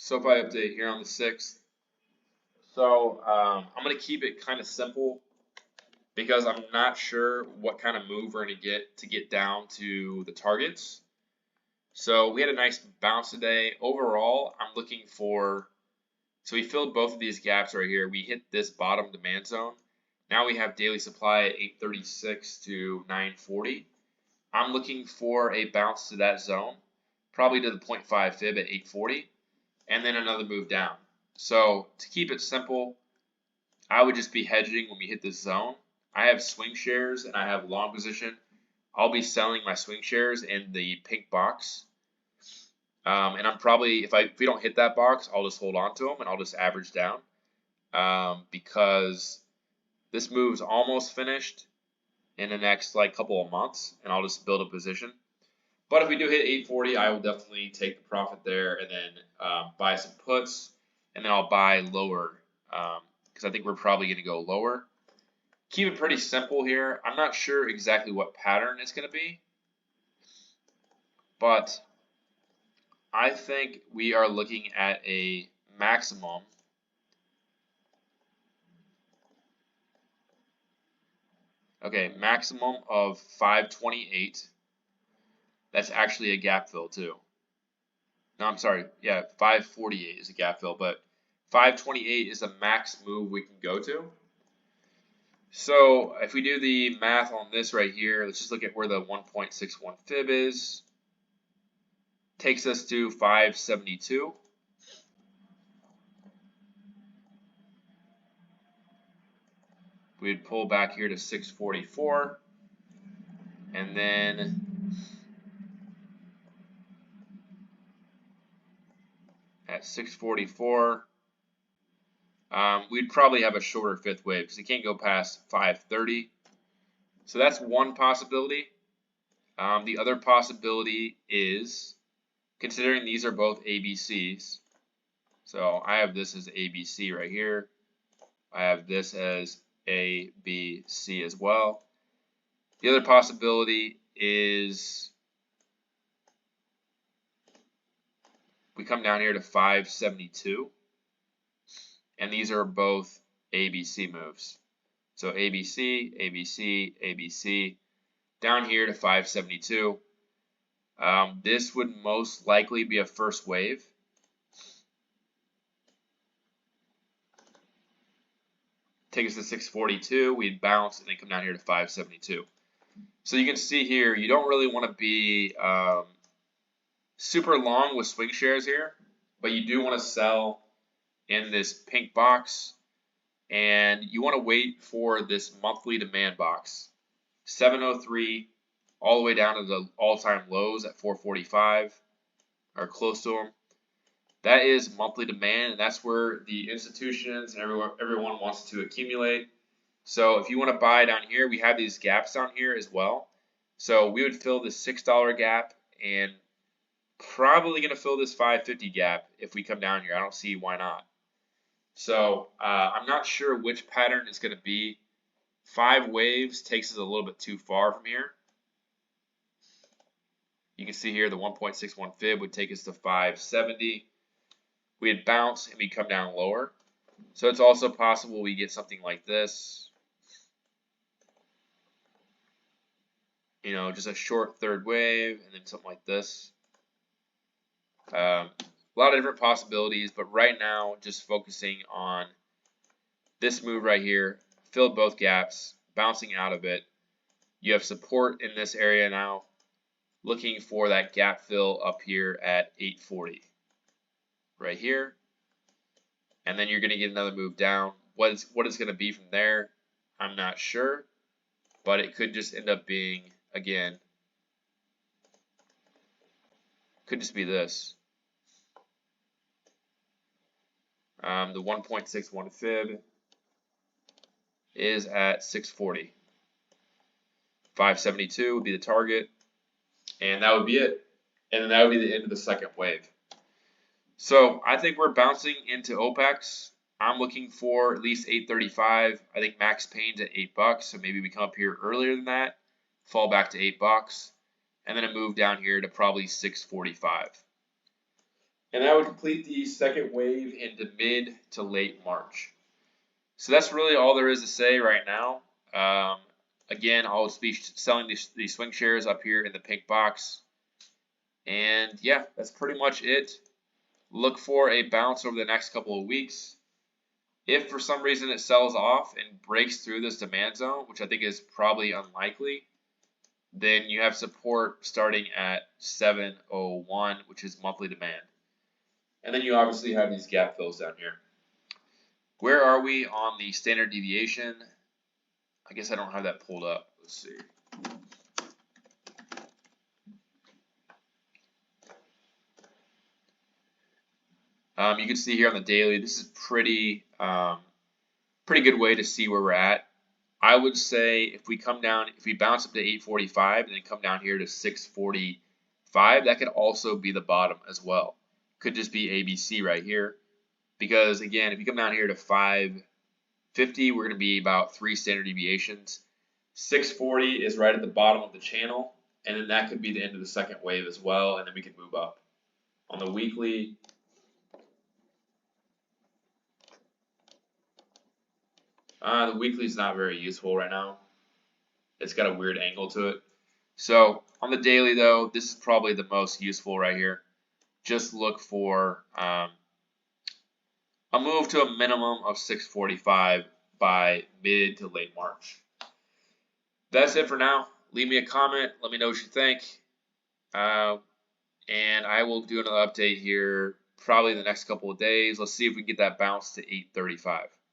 Sofi update here on the 6th. So I'm going to keep it kind of simple because I'm not sure what kind of move we're going to get down to the targets. So we had a nice bounce today. Overall, I'm looking for, so we filled both of these gaps right here. We hit this bottom demand zone. Now we have daily supply at 836 to 940. I'm looking for a bounce to that zone, probably to the 0.5 fib at 840. And then another move down. So to keep it simple, I would just be hedging when we hit this zone. I have swing shares and I have long position. I'll be selling my swing shares in the pink box. And I'm probably, if we don't hit that box, I'll just hold on to them and I'll just average down because this move's almost finished in the next couple of months, and I'll just build a position. But if we do hit 840, I will definitely take the profit there and then buy some puts, and then I'll buy lower because I think we're probably going to go lower. Keep it pretty simple here. I'm not sure exactly what pattern it's going to be, but I think we are looking at a maximum maximum of 528. That's actually a gap fill too. No, I'm sorry. Yeah, 548 is a gap fill, but 528 is the max move we can go to. So if we do the math on this right here, let's just look at where the 1.61 fib is. Takes us to 572. We'd pull back here to 644. And then at 644, we'd probably have a shorter fifth wave because it can't go past 530. So that's one possibility. The other possibility is, considering these are both ABCs, so I have this as ABC right here. I have this as ABC as well. The other possibility is we come down here to 572, and these are both ABC moves. So ABC, ABC, ABC, down here to 572. This would most likely be a first wave. Take us to 642, we'd bounce and then come down here to 572. So you can see here, you don't really want to be super long with swing shares here, but you do want to sell in this pink box, and you want to wait for this monthly demand box, 703 all the way down to the all-time lows at 445, or close to them. That is monthly demand, and that's where the institutions and everyone wants to accumulate. So if you want to buy down here, we have these gaps down here as well. So we would fill this $6 gap and probably going to fill this 550 gap if we come down here. I don't see why not. So I'm not sure which pattern it's going to be. 5 waves takes us a little bit too far from here. You can see here the 1.61 fib would take us to 570. We'd bounce and we'd come down lower. So it's also possible we get something like this. You know, just a short third wave and then something like this. A lot of different possibilities, but right now just focusing on this move right here. Filled both gaps, bouncing out of it. You have support in this area now. Looking for that gap fill up here at 840. Right here, and then you're going to get another move down. What it's going to be from there, I'm not sure, but it could just end up being, again, could just be this. The 1.61 fib is at 640. 572 would be the target, and that would be it. And then that would be the end of the second wave. So I think we're bouncing into OPEX. I'm looking for at least 835. I think max pain's at $8, so maybe we come up here earlier than that, fall back to $8, and then a move down here to probably 645. And that would complete the second wave into mid to late March. So that's really all there is to say right now. Again, I'll be selling these swing shares up here in the pink box. And yeah, that's pretty much it. Look for a bounce over the next couple of weeks. If for some reason it sells off and breaks through this demand zone, which I think is probably unlikely, then you have support starting at 701, which is monthly demand. And then you obviously have these gap fills down here. Where are we on the standard deviation? I guess I don't have that pulled up. Let's see. You can see here on the daily, this is pretty good way to see where we're at. I would say if we come down, if we bounce up to 845 and then come down here to 645, that could also be the bottom as well. Could just be ABC right here. Because again, if you come down here to 550, we're going to be about 3 standard deviations. 640 is right at the bottom of the channel, and then that could be the end of the second wave as well, and then we could move up. On the weekly, the weekly is not very useful right now. It's got a weird angle to it. So on the daily though, this is probably the most useful right here. Just look for a move to a minimum of 645 by mid to late March. That's it for now. Leave me a comment. Let me know what you think. And I will do another update here probably in the next couple of days. Let's see if we can get that bounce to 835.